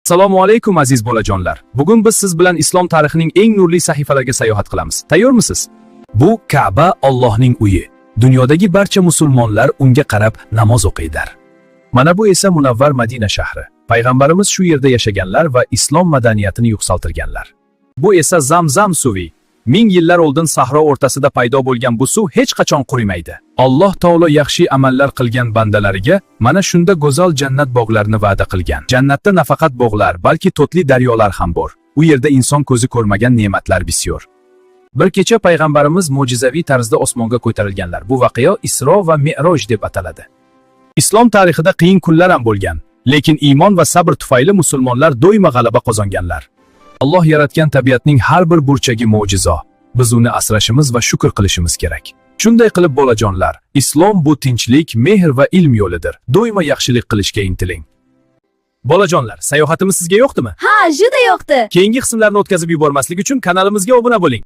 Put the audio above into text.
Assalomu alaykum aziz bolajonlar. Bugun biz siz bilan islom tarixining eng nurli sahifalariga sayohat qilamiz. Tayyormisiz? Bu Ka'ba Allohning uyi. Dunyodagi barcha musulmonlar unga qarab namoz o'qiydilar. Mana bu esa munavvar Madina shahri. Payg'ambarimiz shu yerda yashaganlar va islom madaniyatini yuksaltirganlar. Bu esa Zamzam suvi. Ming yillar oldin sahro o'rtasida paydo bo'lgan bu suv hech qachon qurimaydi. Alloh taolo yaxshi amallar qilgan bandalariga mana shunda go'zal jannat bog'larini va'da qilgan. Jannatda nafaqat bog'lar, balki to'tli daryolar ham bor. U yerda inson ko'zi ko'rmagan ne'matlar bisyor. Bir kecha payg'ambarimiz mo'jizaviy tarzda osmonga ko'tarilganlar. Bu voqea Isro va Mi'roj deb ataladi. Islom tarixida qiyin kunlar ham bo'lgan, lekin iymon va sabr tufayli musulmonlar doimo g'alaba qozonganlar. Alloh yaratgan tabiatning har bir burchagi mo'jizo. Biz uni asrashimiz va shukr qilishimiz kerak. Shunday qilib bolajonlar, islom bu tinchlik, mehr va ilm yo'lidir. Doimo yaxshilik qilishga intiling. Bolajonlar, sayohatimiz sizga yoqdimi? Ha, juda yoqdi. Keyingi qismlarni o'tkazib yubormaslik uchun kanalimizga obuna bo'ling.